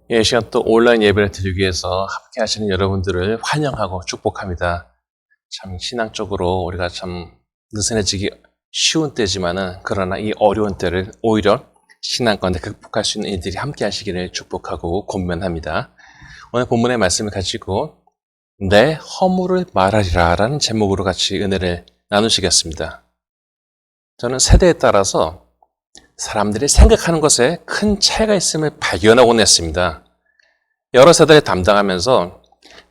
이 시간 또 온라인 예배를 드리기 위해서 함께 하시는 여러분들을 환영하고 축복합니다. 참 신앙적으로 우리가 참 느슨해지기 쉬운 때지만은 그러나 이 어려운 때를 오히려 신앙 가운데 극복할 수 있는 이들이 함께 하시기를 축복하고 권면합니다. 오늘 본문의 말씀을 가지고 내 허물을 말하리라 라는 제목으로 같이 은혜를 나누시겠습니다. 저는 세대에 따라서 사람들이 생각하는 것에 큰 차이가 있음을 발견하곤 했습니다. 여러 세대를 담당하면서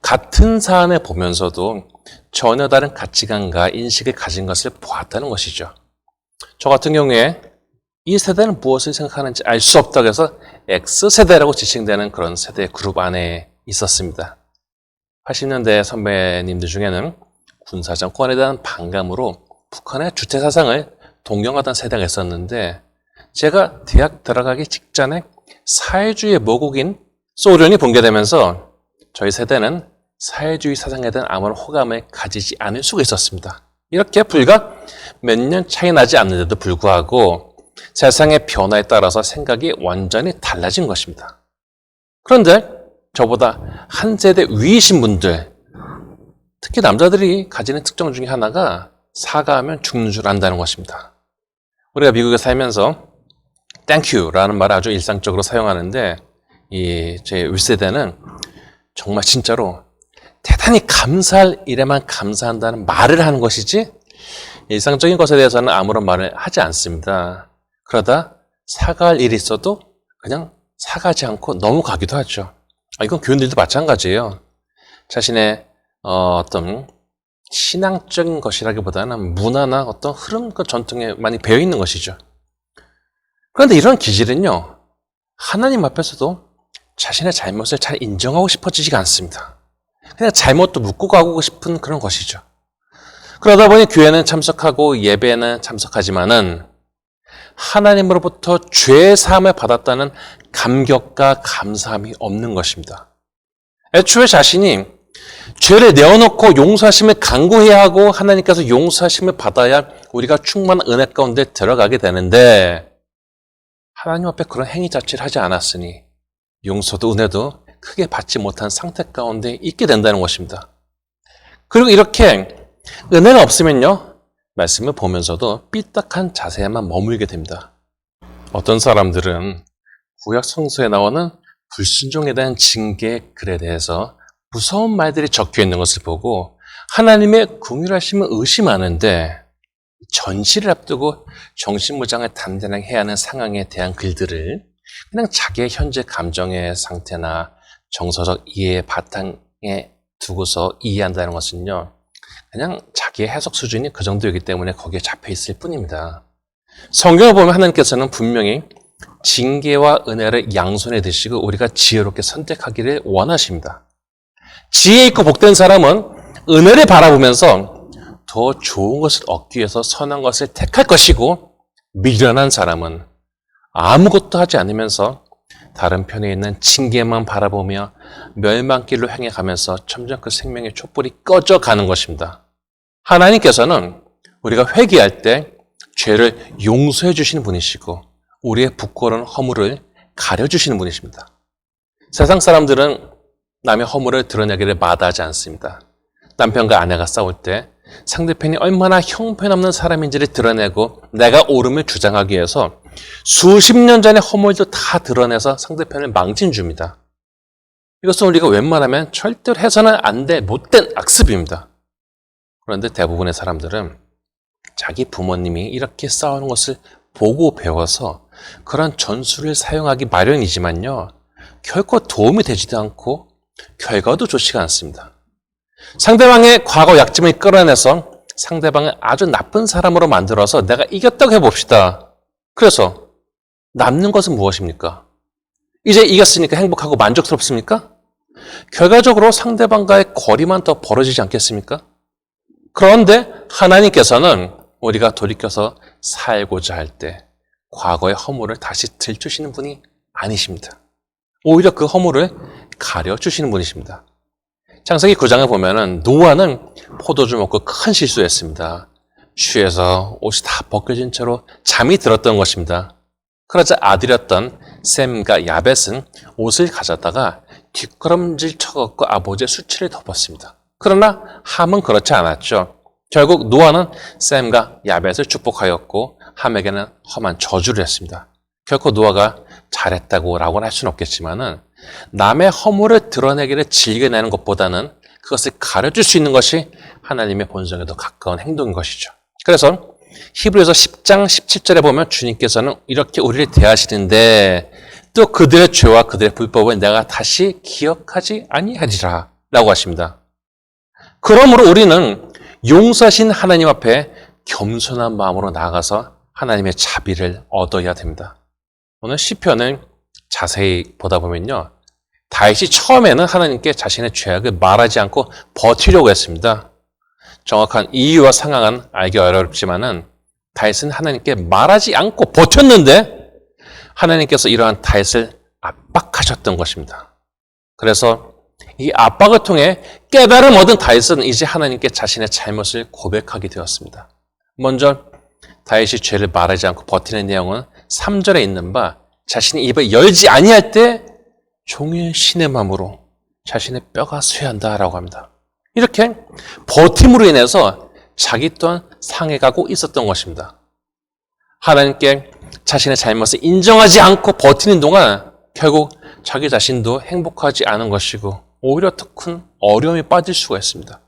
같은 사안을 보면서도 전혀 다른 가치관과 인식을 가진 것을 보았다는 것이죠. 저 같은 경우에 이 세대는 무엇을 생각하는지 알 수 없다고 해서 X세대라고 지칭되는 그런 세대 그룹 안에 있었습니다. 80년대 선배님들 중에는 군사정권에 대한 반감으로 북한의 주체사상을 동경하던 세대가 있었는데 제가 대학 들어가기 직전에 사회주의의 모국인 소련이 붕괴되면서 저희 세대는 사회주의 사상에 대한 아무런 호감을 가지지 않을 수가 있었습니다. 이렇게 불과 몇 년 차이 나지 않는데도 불구하고 세상의 변화에 따라서 생각이 완전히 달라진 것입니다. 그런데 저보다 한 세대 위이신 분들, 특히 남자들이 가지는 특징 중에 하나가 사과하면 죽는 줄 안다는 것입니다. 우리가 미국에 살면서 Thank you라는 말을 아주 일상적으로 사용하는데 제 윗세대는 정말 진짜로 대단히 감사할 일에만 감사한다는 말을 하는 것이지 일상적인 것에 대해서는 아무런 말을 하지 않습니다. 그러다 사과할 일이 있어도 그냥 사과하지 않고 넘어가기도 하죠. 이건 교인들도 마찬가지예요. 자신의 어떤 신앙적인 것이라기보다는 문화나 어떤 흐름, 그 전통에 많이 배어 있는 것이죠. 그런데 이런 기질은요, 하나님 앞에서도 자신의 잘못을 잘 인정하고 싶어지지가 않습니다. 그냥 잘못도 묻고 가고 싶은 그런 것이죠. 그러다 보니 교회는 참석하고 예배는 참석하지만은 하나님으로부터 죄 사함을 받았다는 감격과 감사함이 없는 것입니다. 애초에 자신이 죄를 내어놓고 용서하심을 간구해야 하고 하나님께서 용서하심을 받아야 우리가 충만한 은혜 가운데 들어가게 되는데 하나님 앞에 그런 행위 자체를 하지 않았으니 용서도 은혜도 크게 받지 못한 상태 가운데 있게 된다는 것입니다. 그리고 이렇게 은혜가 없으면요, 말씀을 보면서도 삐딱한 자세에만 머물게 됩니다. 어떤 사람들은 구약 성서에 나오는 불순종에 대한 징계 글에 대해서 무서운 말들이 적혀 있는 것을 보고 하나님의 긍휼하심을 의심하는데 전시를 앞두고 정신무장을 단단하게 해야 하는 상황에 대한 글들을 그냥 자기의 현재 감정의 상태나 정서적 이해의 바탕에 두고서 이해한다는 것은요, 그냥 자기의 해석 수준이 그 정도이기 때문에 거기에 잡혀 있을 뿐입니다. 성경을 보면 하나님께서는 분명히 징계와 은혜를 양손에 드시고 우리가 지혜롭게 선택하기를 원하십니다. 지혜 있고 복된 사람은 은혜를 바라보면서 더 좋은 것을 얻기 위해서 선한 것을 택할 것이고, 미련한 사람은 아무것도 하지 않으면서 다른 편에 있는 징계만 바라보며 멸망길로 향해 가면서 점점 그 생명의 촛불이 꺼져가는 것입니다. 하나님께서는 우리가 회개할 때 죄를 용서해 주시는 분이시고 우리의 부끄러운 허물을 가려주시는 분이십니다. 세상 사람들은 남의 허물을 드러내기를 마다하지 않습니다. 남편과 아내가 싸울 때 상대편이 얼마나 형편없는 사람인지를 드러내고 내가 옳음을 주장하기 위해서 수십 년 전의 허물도 다 드러내서 상대편을 망친 줍니다. 이것은 우리가 웬만하면 절대로 해서는 안 돼 못된 악습입니다. 그런데 대부분의 사람들은 자기 부모님이 이렇게 싸우는 것을 보고 배워서 그런 전술을 사용하기 마련이지만요, 결코 도움이 되지도 않고 결과도 좋지가 않습니다. 상대방의 과거 약점을 끌어내서 상대방을 아주 나쁜 사람으로 만들어서 내가 이겼다고 해봅시다. 그래서 남는 것은 무엇입니까? 이제 이겼으니까 행복하고 만족스럽습니까? 결과적으로 상대방과의 거리만 더 벌어지지 않겠습니까? 그런데 하나님께서는 우리가 돌이켜서 살고자 할 때 과거의 허물을 다시 들추시는 분이 아니십니다. 오히려 그 허물을 가려주시는 분이십니다. 창세기 9장에 보면은 노아는 포도주 먹고 큰 실수했습니다. 취해서 옷이 다 벗겨진 채로 잠이 들었던 것입니다. 그러자 아들이었던 셈과 야벳은 옷을 가져다가 뒷걸음질 쳐갖고 아버지의 수치를 덮었습니다. 그러나 함은 그렇지 않았죠. 결국 노아는 셈과 야벳을 축복하였고 함에게는 험한 저주를 했습니다. 결코 노아가 잘했다고 라고는 할 수는 없겠지만은 남의 허물을 드러내기를 즐겨내는 것보다는 그것을 가려줄 수 있는 것이 하나님의 본성에 더 가까운 행동인 것이죠. 그래서 히브리서 10장 17절에 보면 주님께서는 이렇게 우리를 대하시는데 또 그들의 죄와 그들의 불법을 내가 다시 기억하지 아니하리라 라고 하십니다. 그러므로 우리는 용서하신 하나님 앞에 겸손한 마음으로 나아가서 하나님의 자비를 얻어야 됩니다. 오늘 시편을 자세히 보다 보면요. 다윗이 처음에는 하나님께 자신의 죄악을 말하지 않고 버티려고 했습니다. 정확한 이유와 상황은 알기 어렵지만은 다윗은 하나님께 말하지 않고 버텼는데 하나님께서 이러한 다윗을 압박하셨던 것입니다. 그래서 이 압박을 통해 깨달음 얻은 다윗은 이제 하나님께 자신의 잘못을 고백하게 되었습니다. 먼저 다윗이 죄를 말하지 않고 버티는 내용은 3절에 있는 바 자신이 입을 열지 아니할 때 종일 신의 마음으로 자신의 뼈가 쇠한다라고 합니다. 이렇게 버팀으로 인해서 자기 또한 상해가고 있었던 것입니다. 하나님께 자신의 잘못을 인정하지 않고 버티는 동안 결국 자기 자신도 행복하지 않은 것이고 오히려 더 큰 어려움에 빠질 수가 있습니다.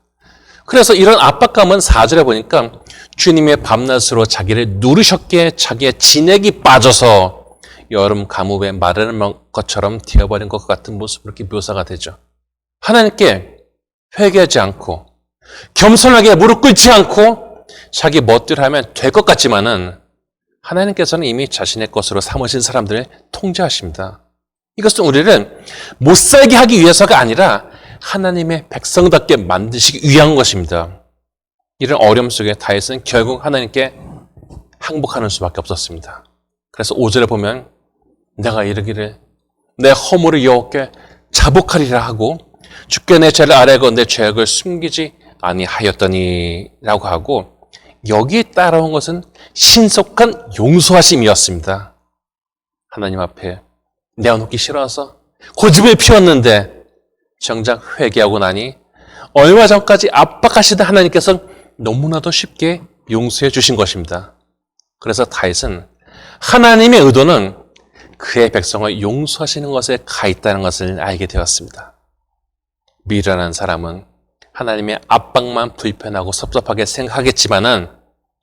그래서 이런 압박감은 4절에 보니까 주님의 밤낮으로 자기를 누르셨기에 자기의 진액이 빠져서 여름 가뭄에 마르는 것처럼 되어버린 것 같은 모습으로 이렇게 묘사가 되죠. 하나님께 회개하지 않고 겸손하게 무릎 꿇지 않고 자기 멋대로 하면 될 것 같지만은 하나님께서는 이미 자신의 것으로 삼으신 사람들을 통제하십니다. 이것은 우리를 못 살게 하기 위해서가 아니라 하나님의 백성답게 만드시기 위한 것입니다. 이런 어려움 속에 다윗은 결국 하나님께 항복하는 수밖에 없었습니다. 그래서 5절에 보면 내가 이르기를 내 허물을 여호와께 자복하리라 하고 주께 내 죄를 아뢰고 내 죄악을 숨기지 아니하였더니 라고 하고 여기에 따라온 것은 신속한 용서하심이었습니다. 하나님 앞에 내어놓기 싫어서 고집을 피웠는데 정작 회개하고 나니 얼마 전까지 압박하시던 하나님께서 너무나도 쉽게 용서해 주신 것입니다. 그래서 다윗은 하나님의 의도는 그의 백성을 용서하시는 것에 가 있다는 것을 알게 되었습니다. 미련한 사람은 하나님의 압박만 불편하고 섭섭하게 생각하겠지만은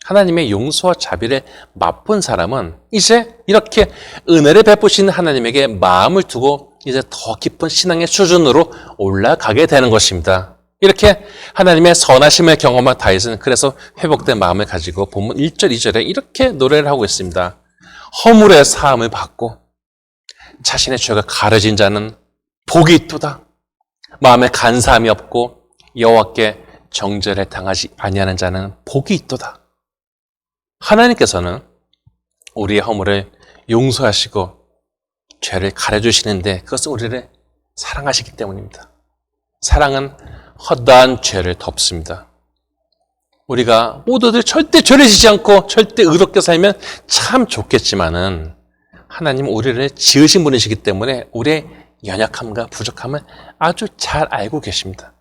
하나님의 용서와 자비를 맛본 사람은 이제 이렇게 은혜를 베푸시는 하나님에게 마음을 두고 이제 더 깊은 신앙의 수준으로 올라가게 되는 것입니다. 이렇게 하나님의 선하심을 경험한 다윗은 그래서 회복된 마음을 가지고 본문 1절, 2절에 이렇게 노래를 하고 있습니다. 허물의 사함을 받고 자신의 죄가 가려진 자는 복이 있도다. 마음에 간사함이 없고 여호와께 정죄를 당하지 아니하는 자는 복이 있도다. 하나님께서는 우리의 허물을 용서하시고 죄를 가려주시는데 그것은 우리를 사랑하시기 때문입니다. 사랑은 허다한 죄를 덮습니다. 우리가 모두들 절대 죄를 지지 않고 절대 의롭게 살면 참 좋겠지만은 하나님은 우리를 지으신 분이시기 때문에 우리의 연약함과 부족함을 아주 잘 알고 계십니다.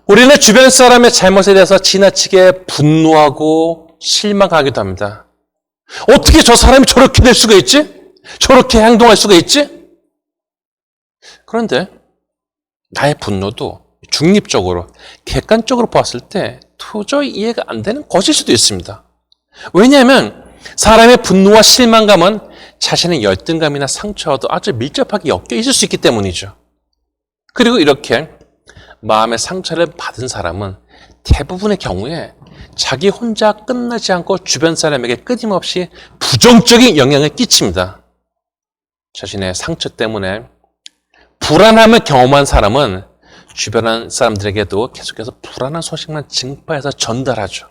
우리는 주변 사람의 잘못에 대해서 지나치게 분노하고 실망하기도 합니다. 어떻게 저 사람이 저렇게 될 수가 있지? 저렇게 행동할 수가 있지? 그런데 나의 분노도 중립적으로, 객관적으로 보았을 때 도저히 이해가 안 되는 것일 수도 있습니다. 왜냐하면 사람의 분노와 실망감은 자신의 열등감이나 상처와도 아주 밀접하게 엮여 있을 수 있기 때문이죠. 그리고 이렇게 마음의 상처를 받은 사람은 대부분의 경우에 자기 혼자 끝나지 않고 주변 사람에게 끊임없이 부정적인 영향을 끼칩니다. 자신의 상처 때문에 불안함을 경험한 사람은 주변 사람들에게도 계속해서 불안한 소식만 증파해서 전달하죠.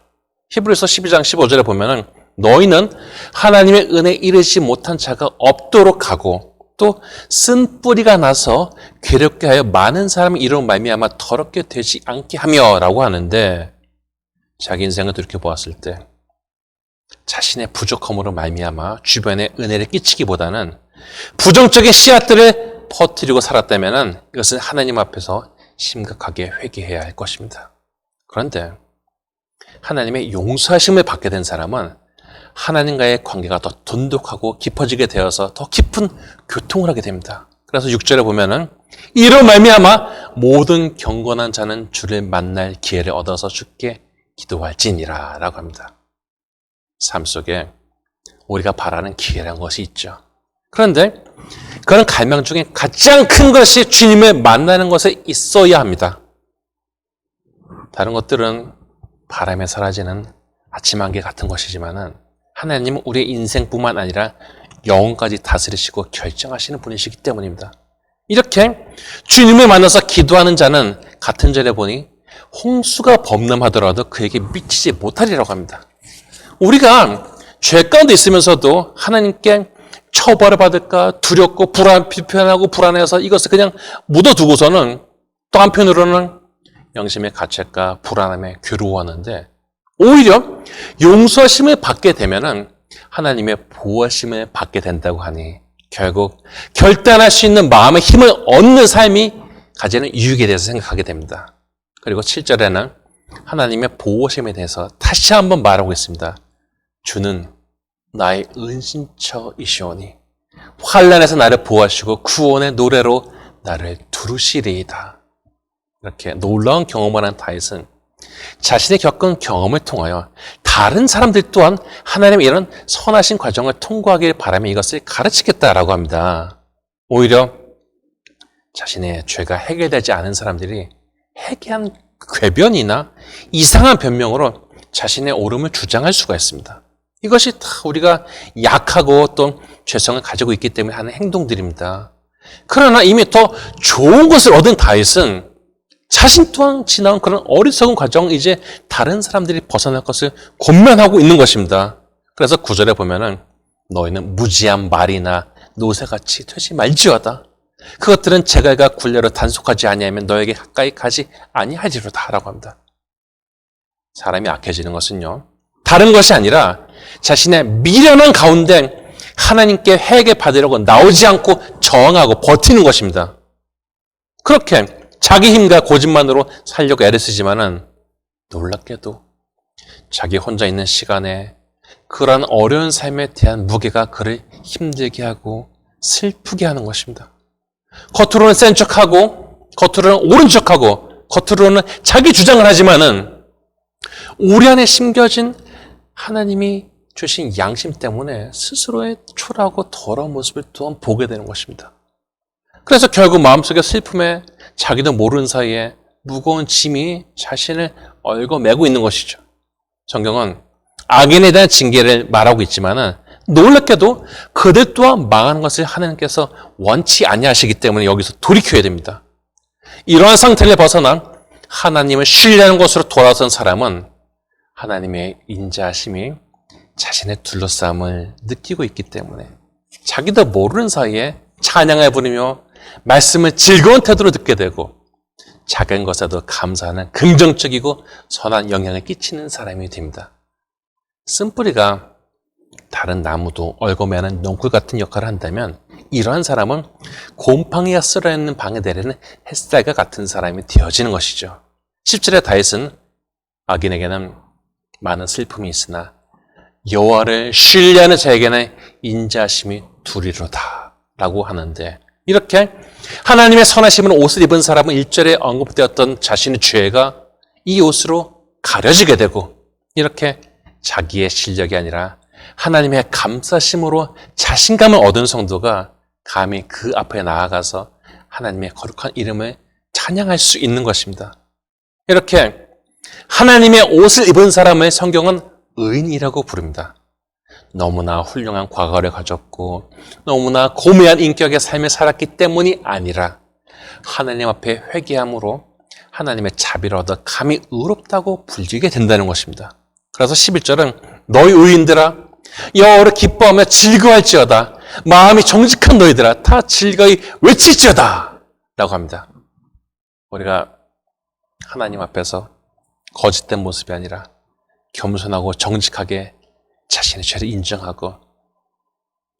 히브리서 12장 15절에 보면은 너희는 하나님의 은혜에 이르지 못한 자가 없도록 하고 또 쓴 뿌리가 나서 괴롭게 하여 많은 사람이 이로 말미암아 더럽게 되지 않게 하며 라고 하는데 자기 인생을 돌이켜 보았을 때 자신의 부족함으로 말미암아 주변에 은혜를 끼치기보다는 부정적인 씨앗들을 퍼뜨리고 살았다면 이것은 하나님 앞에서 심각하게 회개해야 할 것입니다. 그런데 하나님의 용서하심을 받게 된 사람은 하나님과의 관계가 더 돈독하고 깊어지게 되어서 더 깊은 교통을 하게 됩니다. 그래서 6절에 보면은 이로 말미암아 모든 경건한 자는 주를 만날 기회를 얻어서 주께 기도할지니라 라고 합니다. 삶 속에 우리가 바라는 기회라는 것이 있죠. 그런데 그런 갈망 중에 가장 큰 것이 주님을 만나는 것에 있어야 합니다. 다른 것들은 바람에 사라지는 아침 안개 같은 것이지만은 하나님은 우리의 인생뿐만 아니라 영혼까지 다스리시고 결정하시는 분이시기 때문입니다. 이렇게 주님을 만나서 기도하는 자는 같은 절에 보니 홍수가 범람하더라도 그에게 미치지 못하리라고 합니다. 우리가 죄 가운데 있으면서도 하나님께 처벌을 받을까 두렵고 불편하고 불안해서 이것을 그냥 묻어두고서는 또 한편으로는 영심의 가책과 불안함에 괴로워하는데 오히려 용서하심을 받게 되면은 하나님의 보호하심을 받게 된다고 하니 결국 결단할 수 있는 마음의 힘을 얻는 삶이 가지는 유익에 대해서 생각하게 됩니다. 그리고 7절에는 하나님의 보호심에 대해서 다시 한번 말하고 있습니다. 주는 나의 은신처이시오니 환난에서 나를 보호하시고 구원의 노래로 나를 두르시리이다. 이렇게 놀라운 경험을 한 다윗은 자신이 겪은 경험을 통하여 다른 사람들 또한 하나님의 이런 선하신 과정을 통과하길 바라며 이것을 가르치겠다라고 합니다. 오히려 자신의 죄가 해결되지 않은 사람들이 해괴한 궤변이나 이상한 변명으로 자신의 옳음을 주장할 수가 있습니다. 이것이 다 우리가 약하고 또 죄성을 가지고 있기 때문에 하는 행동들입니다. 그러나 이미 더 좋은 것을 얻은 다윗은 자신 또한 지나온 그런 어리석은 과정 이제 다른 사람들이 벗어날 것을 권면하고 있는 것입니다. 그래서 9절에 보면은 너희는 무지한 말이나 노새같이 되지 말지어다. 그것들은 제갈과 굴레로 단속하지 아니하면 너에게 가까이 가지 아니하리로다 라고 합니다. 사람이 악해지는 것은요 다른 것이 아니라 자신의 미련한 가운데 하나님께 회개 받으려고 나오지 않고 저항하고 버티는 것입니다. 그렇게 자기 힘과 고집만으로 살려고 애를 쓰지만은 놀랍게도 자기 혼자 있는 시간에 그러한 어려운 삶에 대한 무게가 그를 힘들게 하고 슬프게 하는 것입니다. 겉으로는 센 척하고 겉으로는 옳은 척하고 겉으로는 자기 주장을 하지만은 우리 안에 심겨진 하나님이 주신 양심 때문에 스스로의 초라하고 더러운 모습을 또한 보게 되는 것입니다. 그래서 결국 마음속의 슬픔에 자기도 모르는 사이에 무거운 짐이 자신을 얽어매고 있는 것이죠. 성경은 악인에 대한 징계를 말하고 있지만은 놀랍게도 그들 또한 망하는 것을 하나님께서 원치 아니하시기 때문에 여기서 돌이켜야 됩니다. 이러한 상태를 벗어나 하나님을 신뢰하는 것으로 돌아선 사람은 하나님의 인자하심이 자신의 둘러싸임을 느끼고 있기 때문에 자기도 모르는 사이에 찬양을 부르며 말씀을 즐거운 태도로 듣게 되고 작은 것에도 감사하는 긍정적이고 선한 영향을 끼치는 사람이 됩니다. 쓴뿌리가 다른 나무도 얽어매는 넝쿨 같은 역할을 한다면 이러한 사람은 곰팡이가 쓸어있는 방에 내리는 햇살과 같은 사람이 되어지는 것이죠. 10절에 다윗은 악인에게는 많은 슬픔이 있으나 여호와를 신뢰하는 자에게는 인자하심이 두리로다 라고 하는데 이렇게 하나님의 선하심은 옷을 입은 사람은 1절에 언급되었던 자신의 죄가 이 옷으로 가려지게 되고 이렇게 자기의 실력이 아니라 하나님의 감싸심으로 자신감을 얻은 성도가 감히 그 앞에 나아가서 하나님의 거룩한 이름을 찬양할 수 있는 것입니다. 이렇게 하나님의 옷을 입은 사람을 성경은 의인이라고 부릅니다. 너무나 훌륭한 과거를 가졌고 너무나 고매한 인격의 삶을 살았기 때문이 아니라 하나님 앞에 회개함으로 하나님의 자비를 얻어 감히 의롭다고 불리게 된다는 것입니다. 그래서 11절은 너희 의인들아 여호와를 기뻐하며 즐거워할지어다 마음이 정직한 너희들아 다 즐거이 외칠지어다 라고 합니다. 우리가 하나님 앞에서 거짓된 모습이 아니라 겸손하고 정직하게 자신의 죄를 인정하고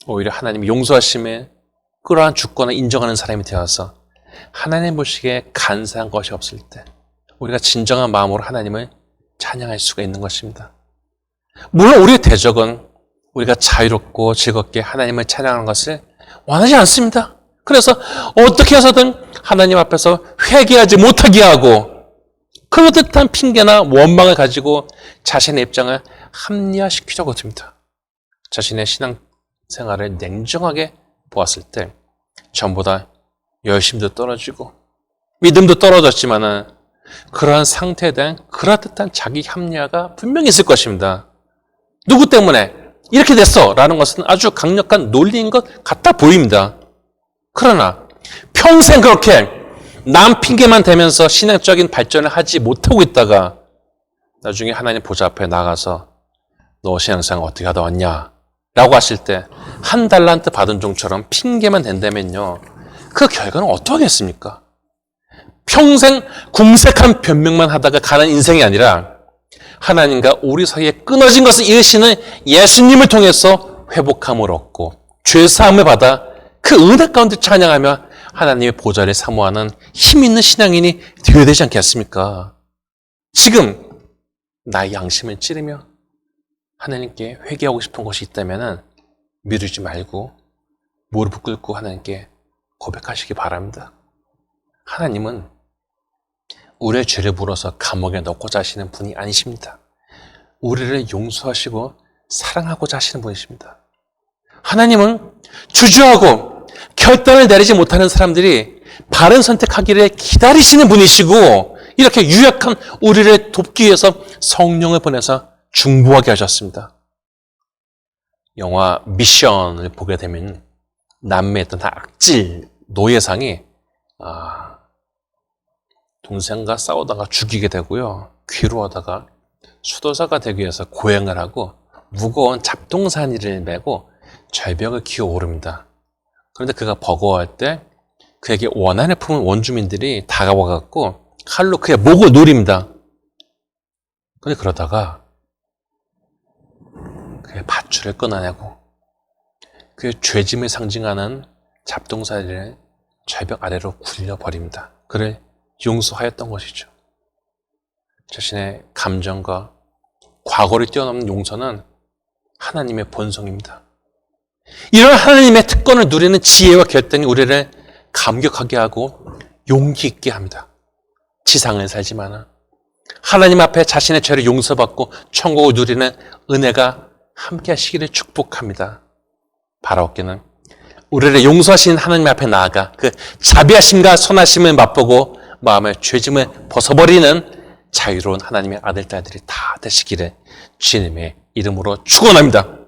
오히려 하나님의 용서하심에 그러한 주권을 인정하는 사람이 되어서 하나님 보시기에 간사한 것이 없을 때 우리가 진정한 마음으로 하나님을 찬양할 수가 있는 것입니다. 물론 우리의 대적은 우리가 자유롭고 즐겁게 하나님을 찬양하는 것을 원하지 않습니다. 그래서 어떻게 해서든 하나님 앞에서 회개하지 못하게 하고 그럴듯한 핑계나 원망을 가지고 자신의 입장을 합리화시키려고 듭니다. 자신의 신앙생활을 냉정하게 보았을 때 전보다 열심도 떨어지고 믿음도 떨어졌지만은 그러한 상태에 대한 그럴듯한 자기 합리화가 분명히 있을 것입니다. 누구 때문에 이렇게 됐어 라는 것은 아주 강력한 논리인 것 같아 보입니다. 그러나 평생 그렇게 남 핑계만 대면서 신앙적인 발전을 하지 못하고 있다가 나중에 하나님 보좌 앞에 나가서 너 신앙생활 어떻게 하다 왔냐 라고 하실 때 한 달란트 받은 종처럼 핑계만 댄다면요, 그 결과는 어떠하겠습니까? 평생 궁색한 변명만 하다가 가는 인생이 아니라 하나님과 우리 사이에 끊어진 것을 이으시는 예수님을 통해서 회복함을 얻고 죄사함을 받아 그 은혜 가운데 찬양하며 하나님의 보좌를 사모하는 힘 있는 신앙인이 되어야 되지 않겠습니까? 지금 나의 양심을 찌르며 하나님께 회개하고 싶은 것이 있다면 미루지 말고 무릎을 꿇고 하나님께 고백하시기 바랍니다. 하나님은 우리의 죄를 물어서 감옥에 넣고자 하시는 분이 아니십니다. 우리를 용서하시고 사랑하고자 하시는 분이십니다. 하나님은 주저하고 결단을 내리지 못하는 사람들이 바른 선택하기를 기다리시는 분이시고 이렇게 유약한 우리를 돕기 위해서 성령을 보내서 중보하게 하셨습니다. 영화 미션을 보게 되면 남미에 있던 악질 노예상이 동생과 싸우다가 죽이게 되고요. 귀로하다가 수도사가 되기 위해서 고행을 하고 무거운 잡동사니를 메고 절벽을 기어오릅니다. 그런데 그가 버거워할 때 그에게 원한을 품은 원주민들이 다가와갖고 칼로 그의 목을 노립니다. 그런데 그러다가 그의 밧줄을 끊어내고 그의 죄짐을 상징하는 잡동사니를 절벽 아래로 굴려버립니다. 그를 용서하였던 것이죠. 자신의 감정과 과거를 뛰어넘는 용서는 하나님의 본성입니다. 이런 하나님의 특권을 누리는 지혜와 결단이 우리를 감격하게 하고 용기 있게 합니다. 지상을 살지만 하나님 앞에 자신의 죄를 용서받고 천국을 누리는 은혜가 함께 하시기를 축복합니다. 바라옵기는 우리를 용서하신 하나님 앞에 나아가 그 자비하심과 선하심을 맛보고 마음의 죄짐을 벗어버리는 자유로운 하나님의 아들, 딸들이 다 되시기를 주님의 이름으로 축원합니다.